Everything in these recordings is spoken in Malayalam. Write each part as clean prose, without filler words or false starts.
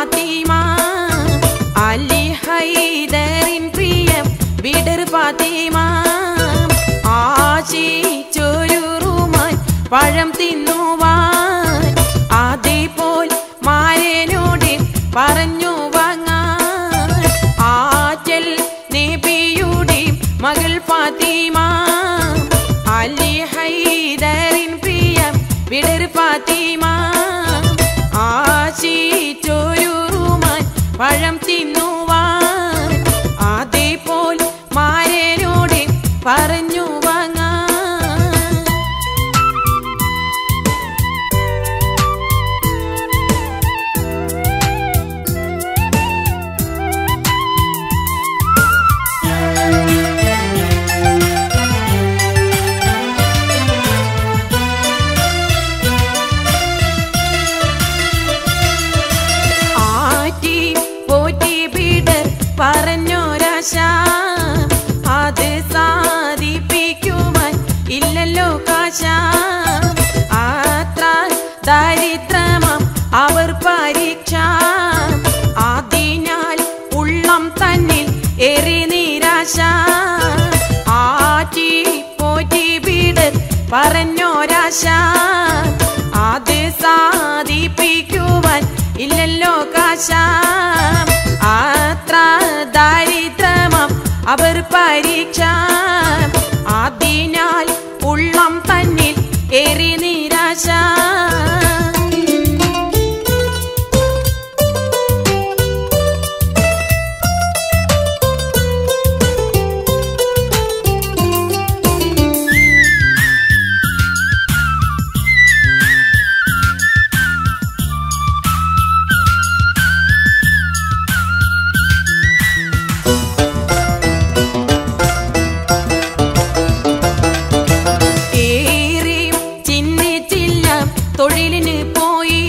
ഫാത്തിമ അലി ഹൈദറിൻ പ്രിയം വിടർ ഫാത്തിമ ആശിച്ചൊരു റുമാൻ പഴം തിന്നുവാൻ അതേപോൽ മാരനോട് പറഞ്ഞു വാങ്ങാൻ ആറ്റൽ നബിയുടെ മകൾ ഫാത്തിമ അലി ഹൈദറിൻ പ്രിയം വിടർ ഫാത്തിമ ആശിച്ചൊരു റുമാൻ പഴം തിന്നുവാൻ അതേപോൽ മാരനോട് പറഞ്ഞു വാങ്ങാൻ പറഞ്ഞൊരാശ അത് സാധിപ്പിക്കുവാൻ ഇല്ലല്ലോ കാശ അത്ര ദരിദ്രമാം അവർ പരീക്ഷ അതിനാൽ ഉള്ളം തന്നിൽ ഏറെ നിരാശ ആറ്റി പോറ്റി വീട് പറഞ്ഞൊരാശ അത് സാധിപ്പിക്കുവാൻ ഇല്ലല്ലോ കാശ അത്ര ദരിദ്രമാം അവർ പരീക്ഷ അതിനാൽ ഉള്ളം തന്നിൽ ഏറെ നിരാശ തൊഴിലിന് പോയി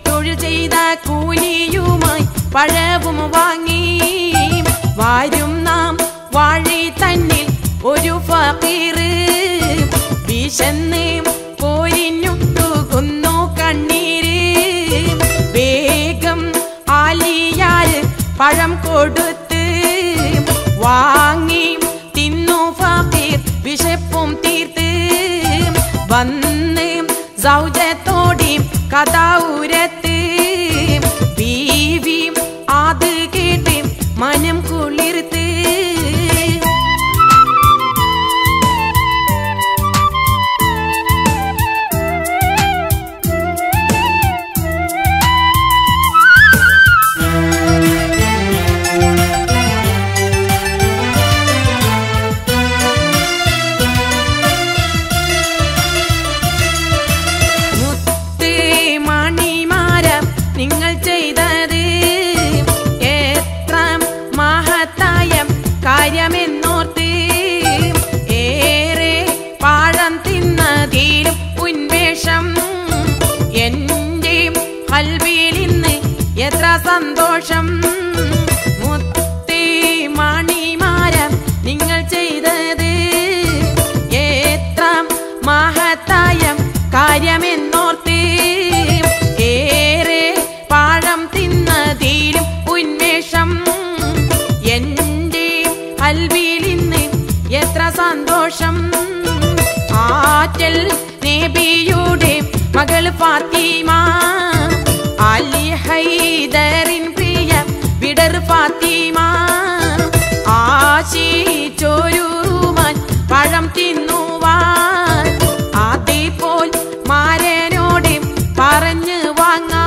തൊഴിൽ ചെയ്ത കൂലിയുമായി പഴവും വാങ്ങി വാരും നാം വാഴി തന്നിൽ ഒരു ഫഖീർ വിശന്ന് പോരിഞ്ഞു തൂകുന്നു കണ്ണീര് വേഗം ആലിയാര് പഴം കൊടുത്ത് വാങ്ങി തിന്നു ഫഖീർ വിശപ്പും തീർത്ത് വന്ന് സൗജത്തോടി കഥാവുരത്ത് ബീവി അത് കേട്ട് മനം കുളിർത്ത് നിങ്ങൾ ചെയ്തത് എത്ര മഹത്തായ കാര്യമെന്നോർത്ത് ഏറെ പാഴം തിന്നതിലും ഉന്മേഷം എൻ്റെ ഖൽബിൽ ഇന്ന് എത്ര സന്തോഷം മുത്തേ മണിമാരം നിങ്ങൾ ചെയ്തത് എത്ര മഹത്തായ കാര്യമെന്നോർത്ത് ഏറെ പാഴം തിന്നതിലും ഉന്മേഷം എൻ്റെ ഖൽബിൽ ഇന്ന് എത്ര സന്തോഷം ആറ്റൽ നബിയുടെ മകൾ ഫാത്തിമ അലി ഹൈദറിൻ പ്രിയ വിടർ ഫാത്തിമ ആശിച്ചൊരു റുമാൻ പഴം തിന്നുവാൻ അതേപോൽ മാരനോട് പറഞ്ഞു വാങ്ങാൻ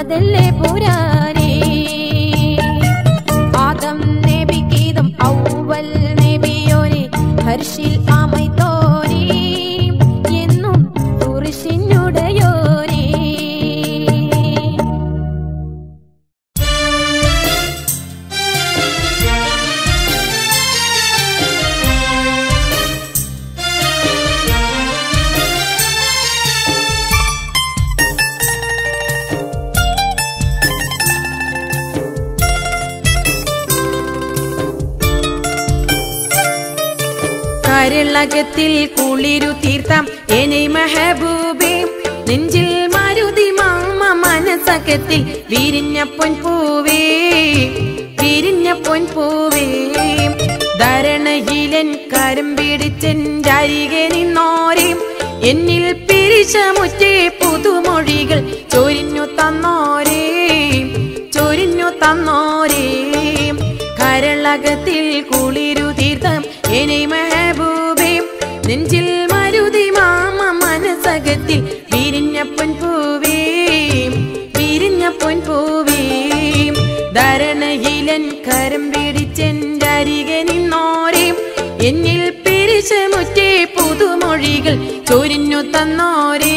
അതല്ലേ പുരാനേ ആദം നബിക്കീതം ഔവൽ നബിയോരെ ഹർഷിൽ ആമൈത്തോരേ എന്നും കുരിശിനുടയോരേ കരളകത്തിൽ കുളിരു തീർത്താം എന്നെ മെഹബൂബേ നെഞ്ചിൽ മാരുതി മാമ മനസകത്തിൽ വിരിഞ്ഞ പൊൻപൂവേ വിരിഞ്ഞ പൊൻപൂവേ ധരണയിലൻ കരം പിടിച്ചെൻ്റെ അരികെ നിന്നോരേ എന്നിൽ പിരിശമുറ്റേ പുതുമൊഴികൾ ചൊരിഞ്ഞു തന്നോരേ ചൊരിഞ്ഞു തന്നോരേ കരളകത്തിൽ കുളിരു തീർത്താം എന്നെ മെഹബൂബേ നെഞ്ചിൽ മരുതി മാമ മനസകത്തിൽ വിരിഞ്ഞ പൊൻപൂവേ വിരിഞ്ഞ പൊൻപൂവേ ധരണയിലൻ കരം പിടിച്ചെൻ്റെ അരികെ നിന്നോരേ എന്നിൽ പിരിശമുറ്റേ പുതുമൊഴികൾ ചൊരിഞ്ഞു തന്നോരേ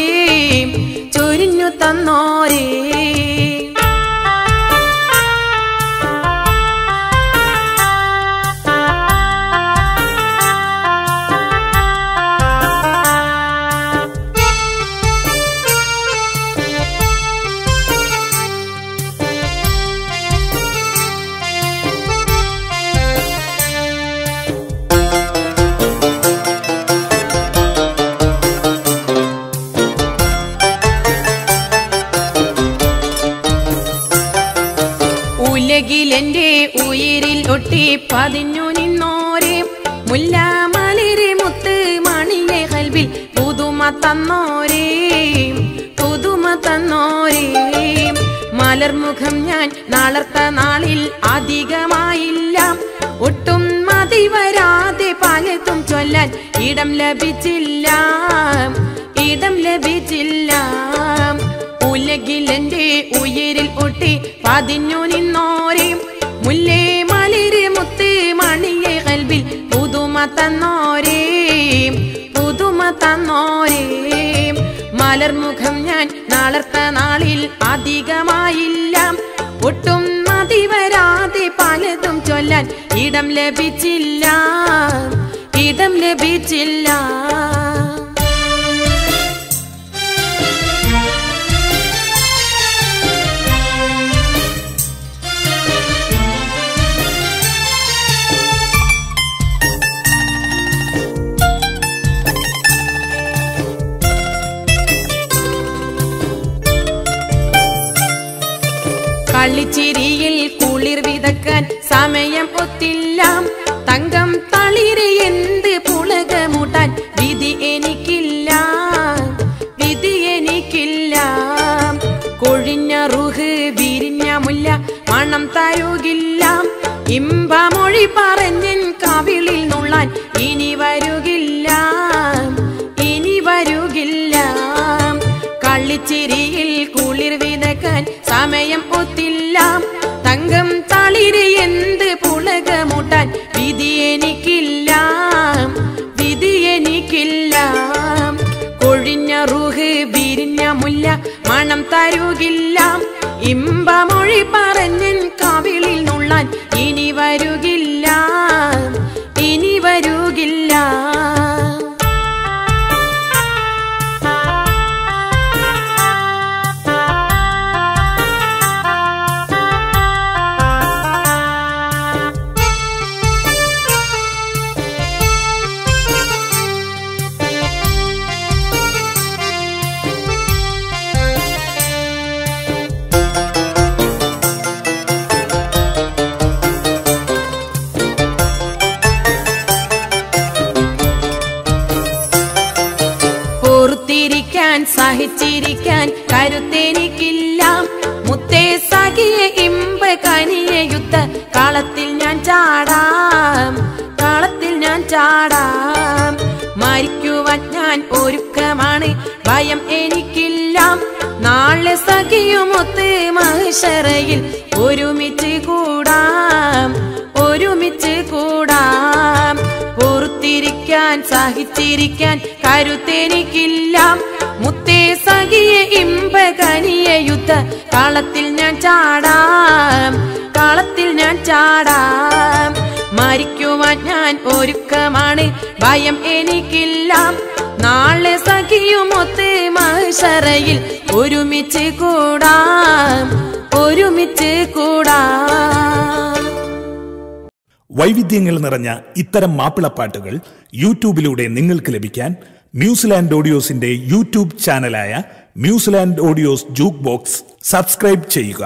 ചൊരിഞ്ഞു തന്നോരേ ഉലകിലെന്റെ ഉയിരിൽ ഒട്ടി പതിഞ്ഞു നിന്നോരേ മുല്ലമലരെ മുത്ത് മണിയെ കൽവിൽ പുതുമ തന്നോരേ പുതുമ തന്നോരേ മലർമുഖം ഞാൻ നാളർത്ത നാളിൽ അധികമായില്ല ഒട്ടും മതി വരാതെ പലതും ചൊല്ലാൻ ഇടം ലഭിച്ചില്ല ഇടം ലഭിച്ചില്ല ഉലകിലെന്റെ ഉയിരിൽ ഒട്ടി പതിഞ്ഞു നിന്നോരേ മുല്ലേ മലരെ മുത്ത് മണിയെ കൽവിൽ പുതുമ തന്നോരേ പുതുമ തന്നോരേ മലർമുഖം ഞാൻ നാളർത്ത നാളിൽ അധികമായില്ല ഒട്ടും മതി വരാതെ പലതും ചൊല്ലാൻ ഇടം ലഭിച്ചില്ല ഇടം ലഭിച്ചില്ല കളിച്ചിരിയിൽ കുളിർ വിതക്കാൻ സമയം ഒത്തില്ല തങ്കം തളിര് എന്ത് പുളകമൂട്ടാൻ വിധി എനിക്കില്ല വിധി എനിക്കില്ല കൊഴിഞ്ഞ റുഹ് വിരിഞ്ഞ മുല്ല മണം തരുകില്ല ഇമ്പമൊഴി പറഞ്ഞൻ കവിളിൽ നുള്ളാൻ ഇനി വരുകില്ല ഇനി വരുകില്ല കളിച്ചിരിയിൽ കുളിർ വിതക്കാൻ സമയം ഒത്തില്ല തങ്കം തളിര് എന്ത് പുളകമൂട്ടാൻ വിധി എനിക്കില്ല വിധി എനിക്കില്ല കൊഴിഞ്ഞ റുഹ് വിരിഞ്ഞ മുല്ല മണം തരുകില്ല ഇമ്പമൊഴി പറഞ്ഞൻ കവിളിൽ നുള്ളാൻ ഇനി വരുകില്ല ഇനി വരുകില്ല സഹിച്ചിരിക്കാൻ കരുത്തെനിക്കില്ല മുത്തേ സഖിയെ ഇമ്പ കനിയെ യുദ്ധ കളത്തിൽ ഞാൻ ചാടാം കളത്തിൽ ഞാൻ ചാടാം മരിക്കുവാൻ ഞാൻ ഒരുക്കമാണ് ഭയം എനിക്കില്ല നാളെ സഖിയുമൊത്ത് മഹ്ശറയിൽ ഒരുമിച്ച് കൂടാം, ഒരുമിച്ച് കൂടാം. ഓർത്തിരിക്കാൻ സഹിച്ചിരിക്കാൻ കരുത്തെനിക്കില്ല. മുത്തേ സഖിയെ ഇമ്പകനിയ യുദ്ധ കളത്തിൽ ഞാൻ ചാടാം, കളത്തിൽ ഞാൻ ചാടാം. മരിക്കുവാൻ ഞാൻ ഒരുക്കമാണ്, ഭയം എനിക്കില്ല. നാളെ സഖിയുമൊത്ത് മഹ്ശറയിൽ ഒരുമിച്ച് കൂടാം, ഒരുമിച്ച് കൂടാം. വൈവിധ്യങ്ങൾ നിറഞ്ഞ ഇത്തരം മാപ്പിളപ്പാട്ടുകൾ യൂട്യൂബിലൂടെ നിങ്ങൾക്ക് ലഭിക്കാൻ ന്യൂസിലാൻഡ് ഓഡിയോസിന്റെ യൂട്യൂബ് ചാനലായ New Zealand audios juke box subscribe ചെയ്യുക.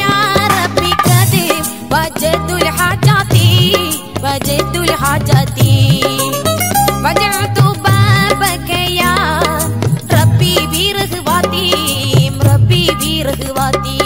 يا ربي قديم وجدت الحاجات وجدت الحاجات وجعت بابك يا ربي برغباتي ربي برغباتي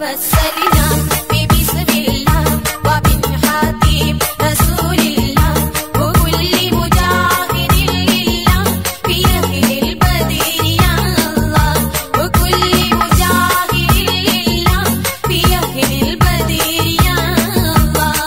توسلنا ببسم الله وبالحبيب رسول الله وكل مجاهد لله في أهل البدر يا الله وكل مجاهد لله في أهل البدر يا الله.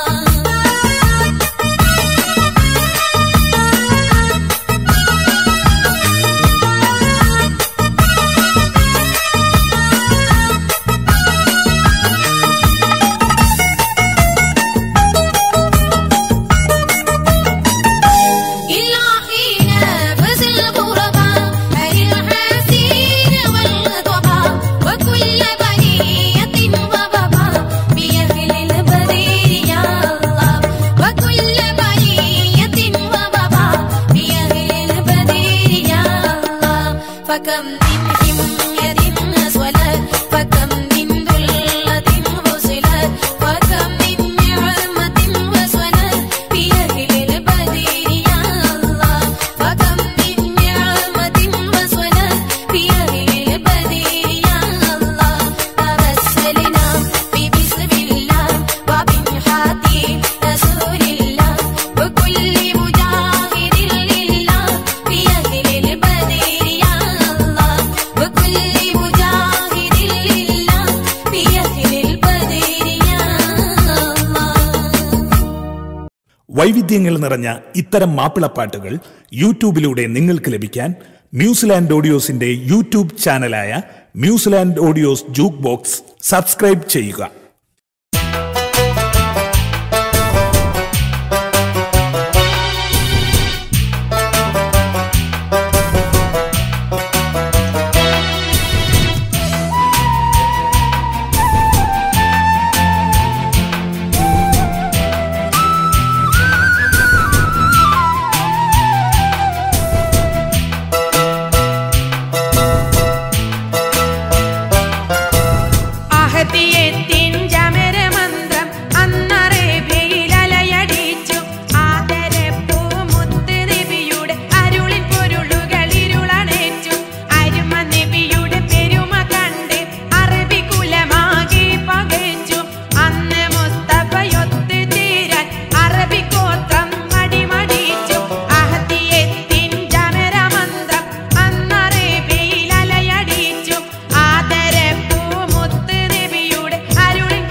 فكم من حمية أسولت فكم من ذلة غسلت وكم من نعمة وسنت في أهل البدر يا الله فكم من نعمة وسنت في أهل البدر يا الله. توسلنا ببسم الله وبالحبيب رسول الله وكل مجاهد لله في أهل البدر يا الله وكل مجاهد لله في أهل البدر يا الله. വൈവിധ്യങ്ങൾ നിറഞ്ഞ ഇത്തരം മാപ്പിളപ്പാട്ടുകൾ യൂട്യൂബിലൂടെ നിങ്ങൾക്ക് ലഭിക്കാൻ ന്യൂസിലാൻഡ് ഓഡിയോസിന്റെ യൂട്യൂബ് ചാനലായ New Zealand audios juke box subscribe ചെയ്യുക. അഹദിയത്തിൻ ജമരമന്ത്രം അന്നറേബ്യയിലലയടിച്ചു ആദരപ്പൂ മുത്ത് നബിയുടെ അരുളിൻ പൊരുളുകൾ ഇരുളണേച്ചു അരുമ നബിയുടെ പെരുമ കണ്ട് അറബി കുലമാകെ പകച്ചു അന്ന് മുസ്തഫയൊത്ത് ചേരാൻ അറബി ഗോത്രം മടിമടിച്ചു അഹദിയത്തിൻ ജമരമന്ത്രം അന്നറേബ്യയിലലയടിച്ചു ആദരപ്പൂ മുത്ത് നബിയുടെ അരുളിൻ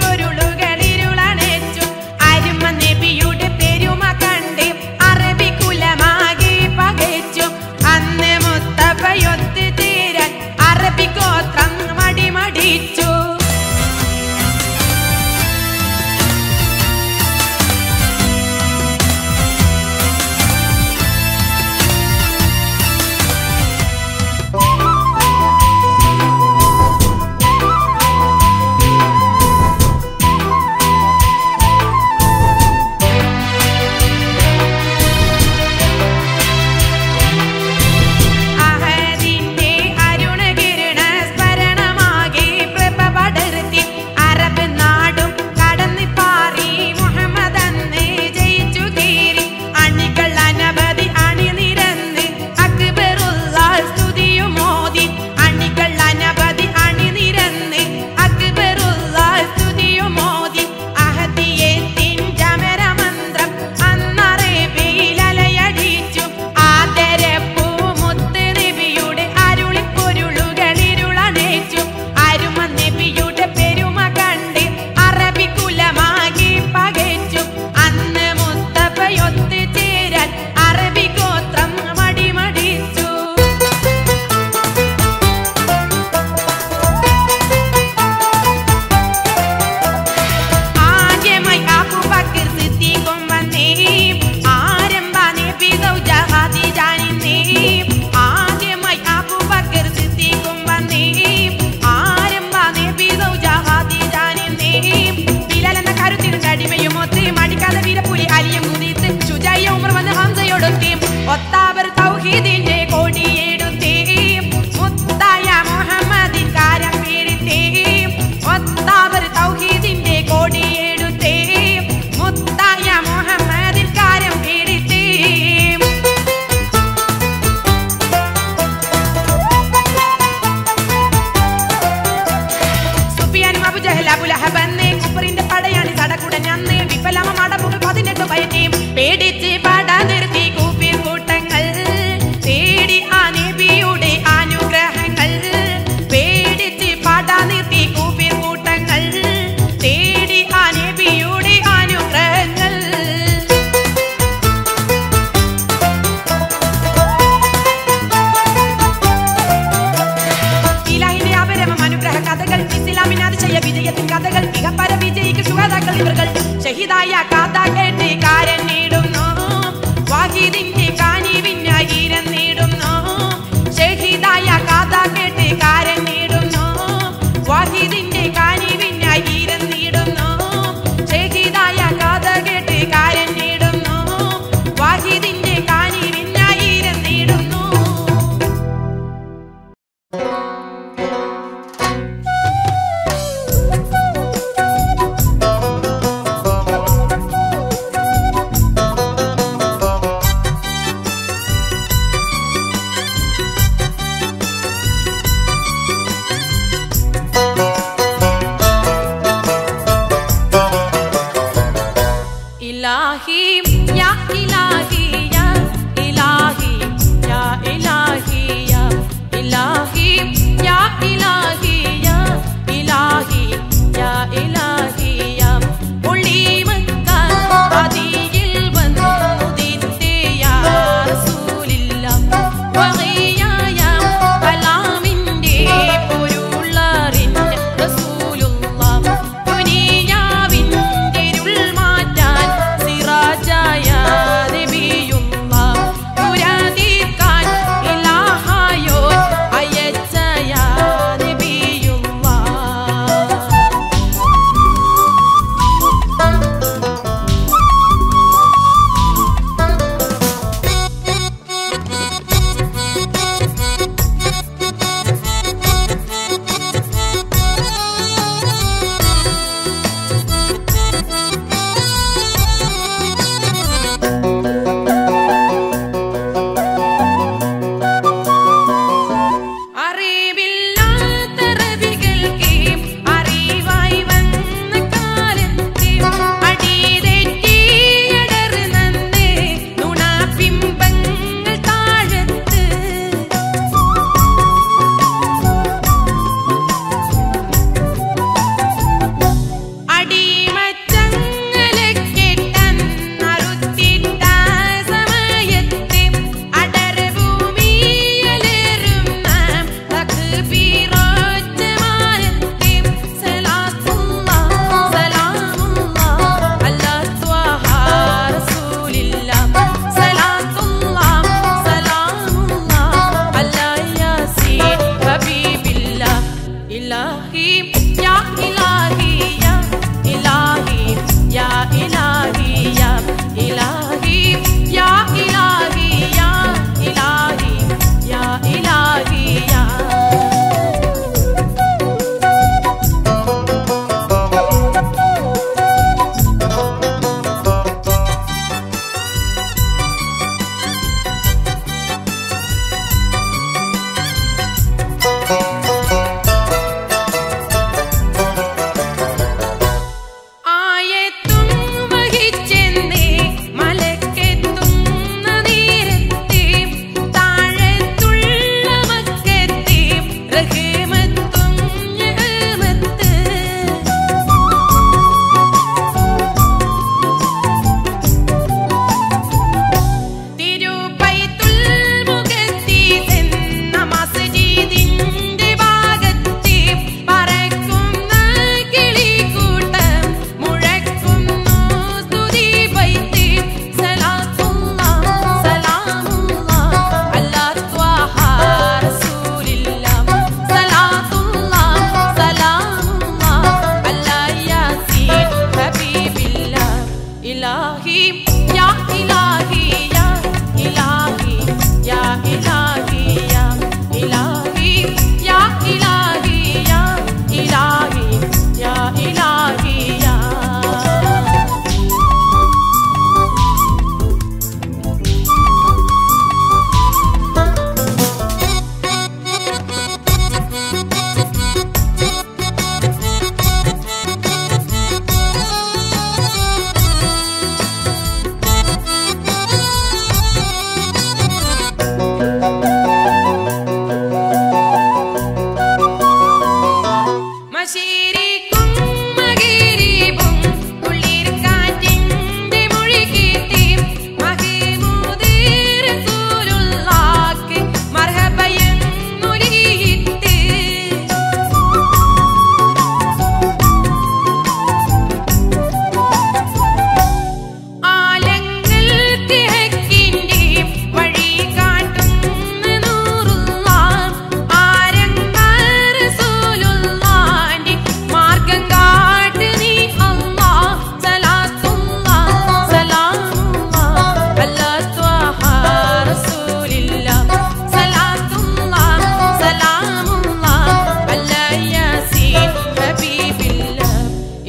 അബൂലഹബന്നേ കുഫറിന്റെ പടയാണ് സടകുടഞ്ഞന്ന് വിഫലമ മടപ്പുകൾ 18 പയറ്റിയും പേടിച്ച് പാടാ നിർത്തി കൂഫിർ കൂട്ടങ്ങൾ തേടി ആ നബിയുടെ അനുഗ്രഹങ്ങൾ പേടിച്ച് പാടാ നിർത്തി കൂഫിർ കൂട്ടങ്ങൾ തേടി ആ നബിയുടെ അനുഗ്രഹങ്ങൾ ഇലാഹിന്റെ അപരമം അനുഗ്രഹ കഥകൾ ഇസ്ലാമിന് അതിശയ വിജയത്തിൻ കഥകൾ ഇഹപര വിജയിക്ക് ശുഹദാക്കൾ ഇവர்கள் ഷഹീദായ കഥ കേട്ട് കാരൻ നേടുന്നു വാഹിദിന്റെ കാനിവിനായി നേടുന്നു ഷഹീദായ കഥ കേട്ട് കാരൻ നേടുന്നു വാഹിദിന്റെ കാനിവിനായി നേടുന്നു ഷഹീദായ കഥ കേട്ട് കാരൻ നേടുന്നു വാഹിദിന്റെ കാനിവിനായി നേടുന്നു ഇലാഹി യാ ഇലാഹി യാ ഇലാഹി യാ ഇലാഹി യാ ഇലാഹി യാ ഇലാഹി യാ ഇലാഹി യാ ഇലാഹി യാ ഉളിമക്ക ആദിയിൽ വന്നുദിത്തേ യാ റസൂലില്ലാഹ് വഗിയായ കലാമിന്റെ പൊരുളറിഞ്ഞ റസൂലുള്ളാഹ് ദുനിയാവിന്റെ ഇരുൾ മാറ്റാൻ സിറാജായി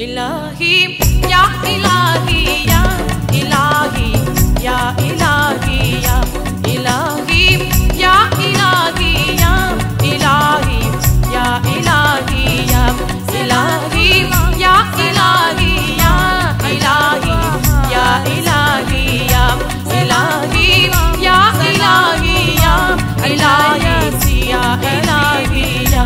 ഇലാഹി യാ ഇലാഹി യാ ഇലാഹി യാ ഇലാഹി യാ ഇലാഹി യാ ഇലാഹി യാ ഇലാഹി യാ ഇലാഹി യാ ഇലാഹി യാ ഇലാഹി യാ ഇലാഹി യാ ഇലാഹി യാ ഇലാഹി യാ ഇലാഹി യാ ഇലാഹി യാ ഇലാഹി യാ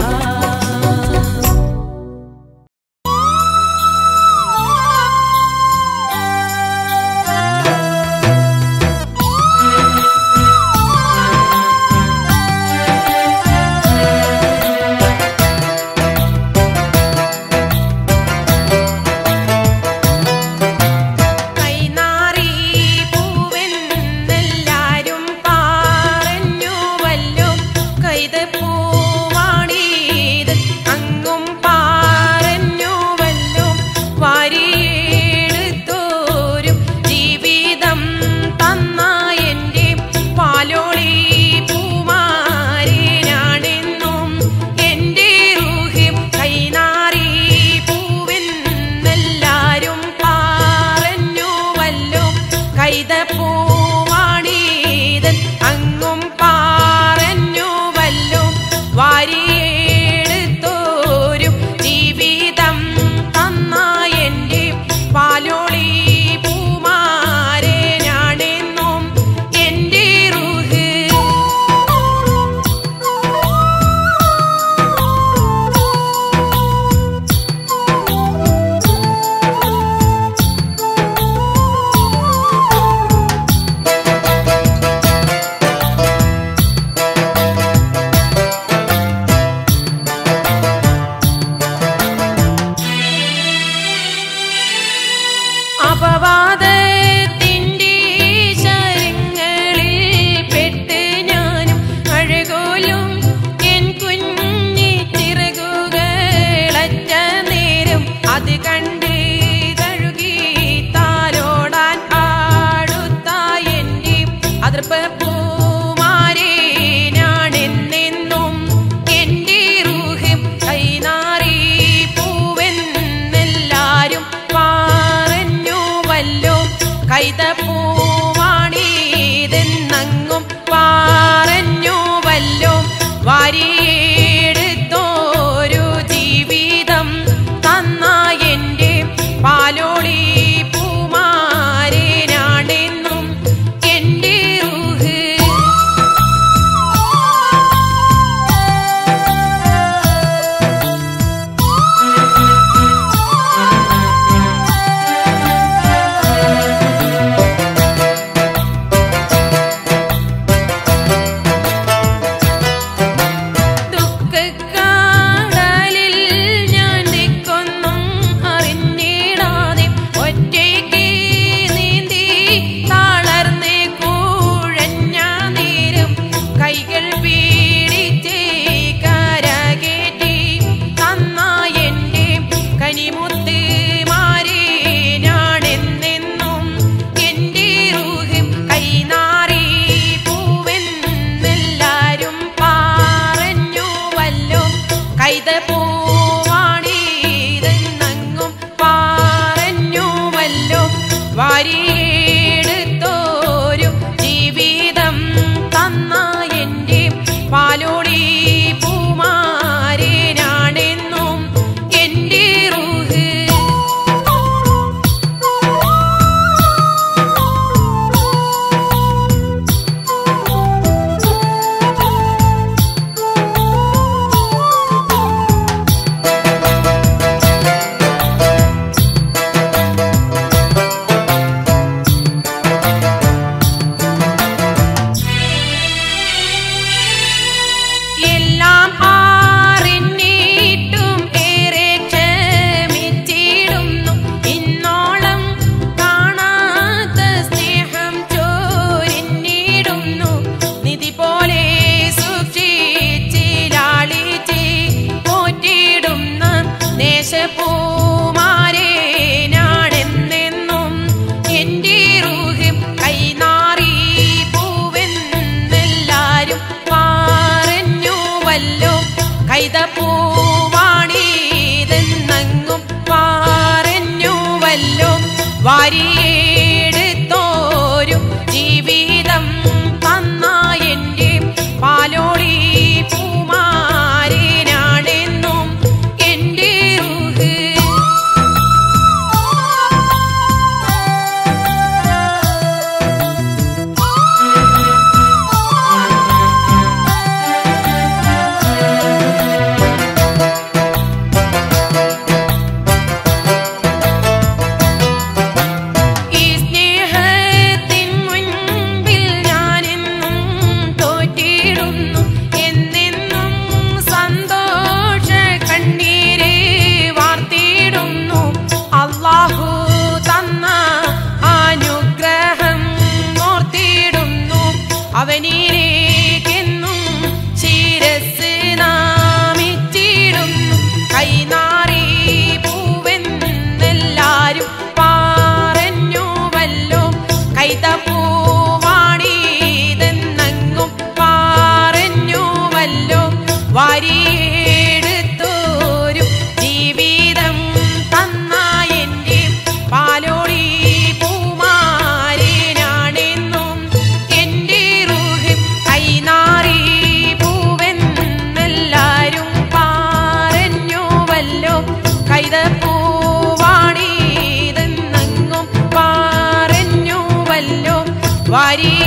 പറഞ്ഞു വല്ലോ വാരിയെടുത്തോരു ജീവിതം തന്ന എൻ്റെ പാലോളി പൂമാരനാണെന്നും എൻ്റെ റൂഹ്. അവനിലേക്കെന്നും ശിരസ് നാമിച്ചിടുന്നു. കൈനാറി പൂവെന്നെല്ലാരും പറഞ്ഞുവല്ലോ. കൈതപ്പൂവാണിതെന്നെങ്ങും പറഞ്ഞുവല്ലോ. വാരിയെടുത്തോരു ജീവിതം തന്ന എൻ്റെ പാലോളി പൂമാരനാണെന്നും എൻ്റെ റൂഹ്. കൈനാറി പൂവെന്നെല്ലാരും പറഞ്ഞുവല്ലോ. കൈതപ്പൂവാണിതെന്നെങ്ങും പറഞ്ഞുവല്ലോ. വാരിയെടുത്തോരു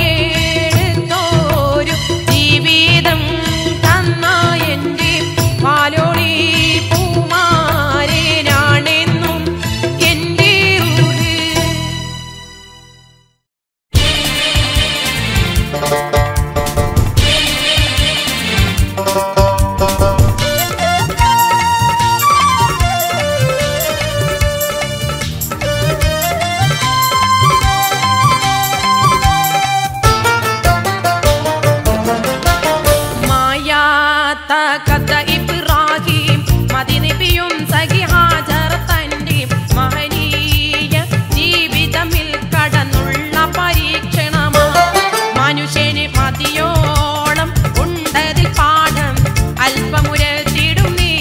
ജീവിതം തന്ന എൻ്റെ പാലോളി പൂമാരനാണെന്നും എൻ്റെ റൂഹ്. മായാത്ത കഥ ഇബ്രാഹിം മദിനബിയും സഖി ഹാജർ തന്റെ മഹനീയ ജീവിതമിൽ കടന്നുള്ള പരീക്ഷണമാ. മനുഷ്യന് മതിയോളം ഉണ്ടതിൽ പാഠം അല്പമുരത്തിടും നീ.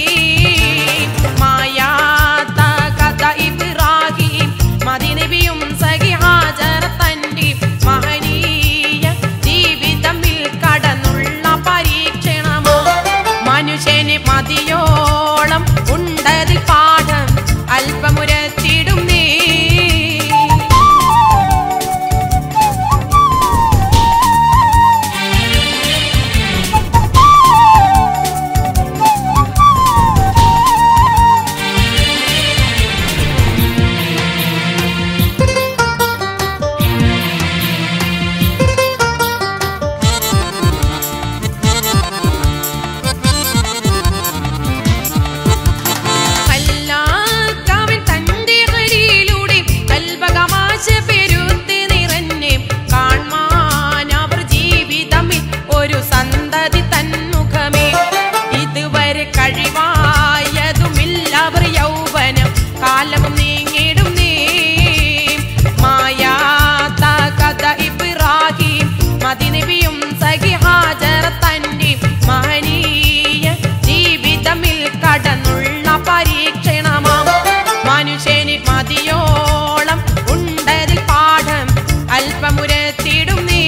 മായാത്ത കഥ ഇബ്രാഹിം മദിനബിയും സഖി ഹാജർ തന്റെ മഹനീയ ജീവിതമിൽ കടന്നുള്ള പരീക്ഷണമോ. മനുഷ്യന് മതിയോളം ഉണ്ടതിൽ പാഠം അല്പമുരത്തിടും നീ. കല്ലാക്കവൻ തന്റെ ഹരിയിലൂടെ കൽബകമാശ പെരുത്തി നിറഞ്ഞ് കാൺമാൻ അവർ ജീവിതമിൽ ഒരു സന്തതി തന്മുഖമേ. ഇതുവരെ കഴിവായതുമില്ല അവർ യൗവനം കാലവും നീങ്ങിടും നീ. മായാത്ത കഥ ഇബ്രാഹിം മദിനബിയും സഖി ഹാജർ തന്റെ മഹനീയ ജീവിതമിൽ കടന്നുള്ള പരീക്ഷണമാം. മനുഷ്യന് മതിയോളം ഉണ്ടതിൽ പാഠം അല്പമുരത്തിടും നീ.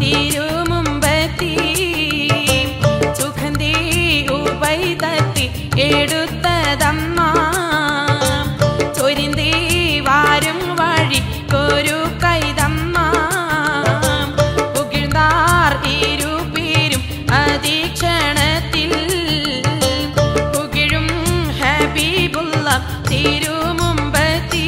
തിരുമുമ്പത്തി സുഖന്തി ഉപൈതത്തി എടുത്തതമ്മ ചൊരിന്തി വാരും വഴി ഒരു കൈതമ്മ പുകിഴ്ന്നാർ ഇരുപേരും അതീക്ഷണത്തിൽ പുകിഴും ഹബീബുള്ള തിരുമുമ്പത്തി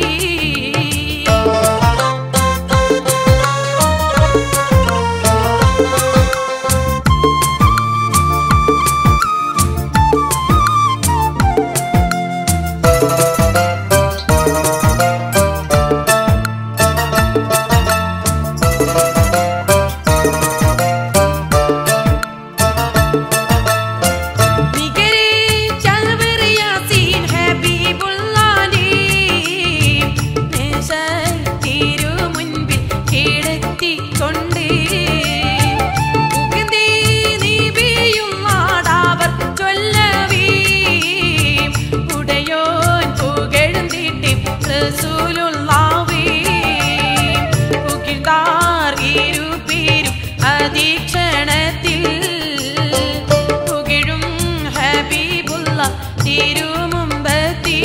അതീക്ഷണത്തിൽ പുകിഴും ഹബീബുള്ള തിരുമുമ്പത്തി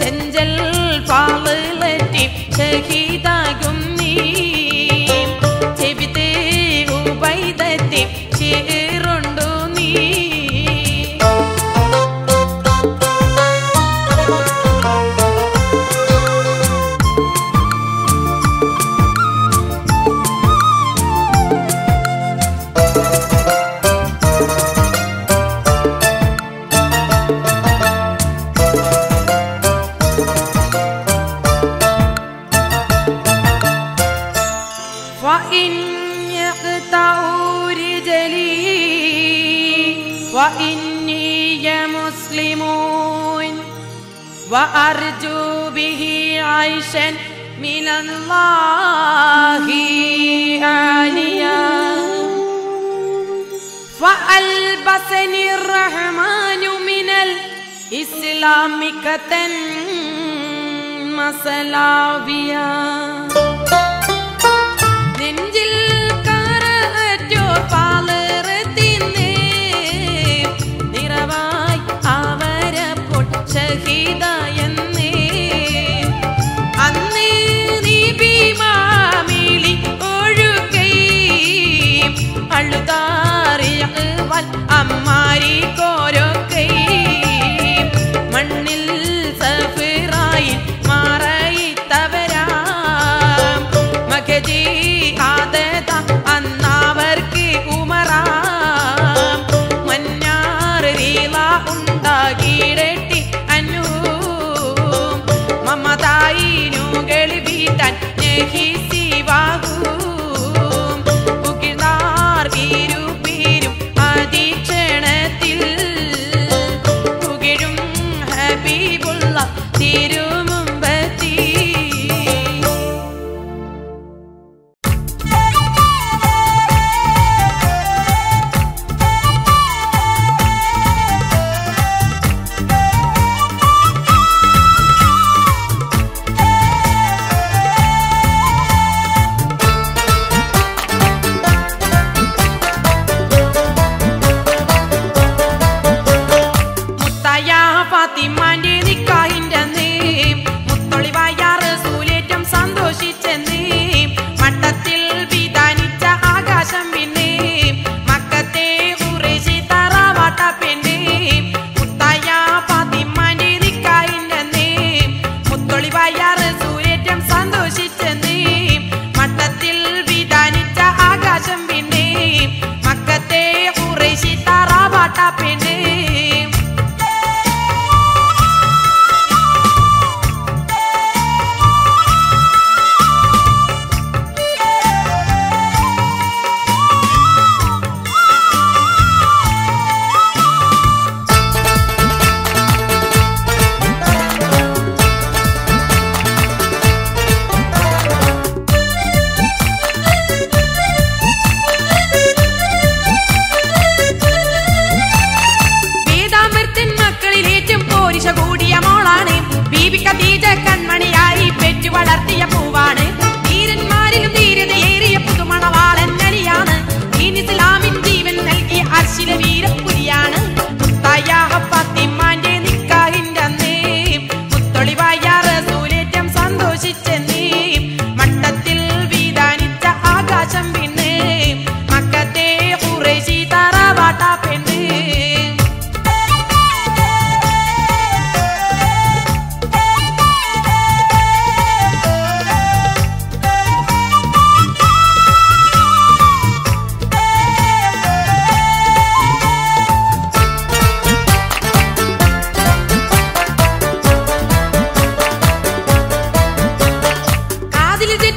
ചെഞ്ചൽ പാളത്തി ഷഹീദാകും നീ ചെവിത്തെ ഉപൈതത്തെ ചേറുണ്ടു നീ وإن يقطعوا رجلي وإني مسلمون وأرجو به عيشا من الله عاليا فألبسني الرحمن من الإسلام كتن مسلاويا നെഞ്ചിൽ കററ്റോർ പാലറത്തിന്നേ നിറവായി അവരപ്പോൾ ഷഹീദായെന്നേ അന്നേ നീ ഭീമാമിളി ഒഴുകൈ അഴുതാറിയവൽ അമ്മാരി കോരൊക്കൈ മണ്ണിൽ സഫിറായി മാറയിത്തവരാ മകജി അന്നവർക്ക് ഉമറാ മന്നാറില ഉണ്ടാകിരട്ടി അന്നു മമതായിനു ഗളിബീട്ടാൻ നെഹിസിവാകൂ പുകിഴ്ന്നാർ ഇരുപേരും അതീക്ഷണത്തിൽ പുകിഴും ഹബീബുള്ള തിരുമുമ്പത്തി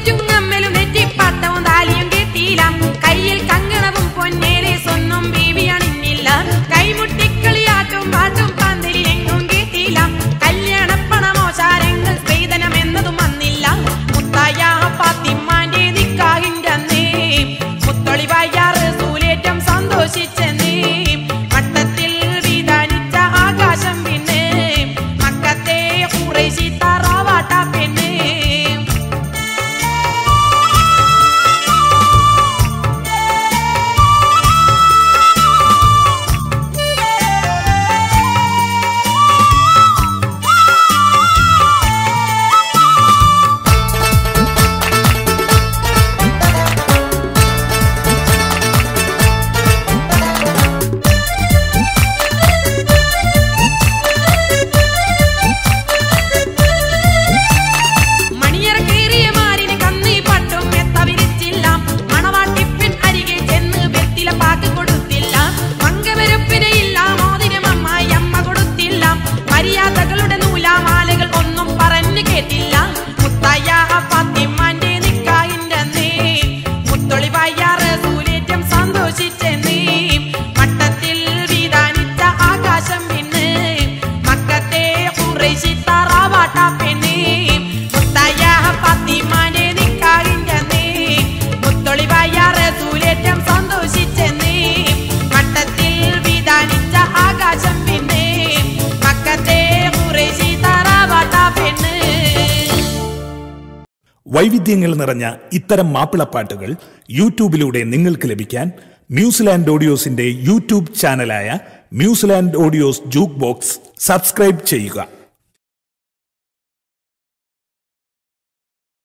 ചുങ്ങമ്മലും നെറ്റിപ്പട്ടവും താലിയും കെട്ടിയില്ല കയ്യിൽ കങ്ങണവും പൊന്നേലെ സ്വന്തം ബീവി അണിഞ്ഞില്ല കൈമുട്ടിക്കളിയാട്ടും പാട്ടും പന്തലിലെങ്ങും കേട്ടില്ല കല്യാണപ്പണമോശാരങ്ങൾ സ്ത്രീധനം എന്നതും വന്നില്ല മുത്തായ ഫാത്തിമാന്റെ നിക്കാഹിന്റെ അന്നേ മുത്തൊളിവായ റസൂലേറ്റം സന്തോഷിച്ചെന്നേ മട്ടത്തിൽ വിധാനിച്ച ആകാശം പിന്നെ മക്കത്തെ ഖുറൈശി തറവാട്ട പെണ്ണേ മര്യാദകളുടെ നൂലാമാലകൾ ഒന്നും പറഞ്ഞു കേട്ടില്ല മുത്തായ ഫാത്തിമാന്റെ നിക്കാഹിന്റെ അന്നേ മുത്തൊളിവായ റസൂലേറ്റം സന്തോഷിച്ചെന്നേ മട്ടത്തിൽ വിധാനിച്ച ആകാശം പിന്നെ മക്കത്തെ ഖുറൈശി തറവാട്ട പെണ്ണേ മുത്തായ ഫാത്തിമാന്റെ നിക്കാഹിന്റെ അന്നേ മുത്തൊളിവായ റസൂലേറ്റം സന്തോഷിച്ചെന്നേ മട്ടത്തിൽ വിധാനിച്ച ആകാശം പിന്നെ വൈവിധ്യങ്ങൾ നിറഞ്ഞ ഇത്തരം മാപ്പിളപ്പാട്ടുകൾ യൂട്യൂബിലൂടെ നിങ്ങൾക്ക് ലഭിക്കാൻ ന്യൂസിലാൻഡ് ഓഡിയോസിന്റെ യൂട്യൂബ് ചാനലായ New Zealand audios juke box subscribe ചെയ്യുക.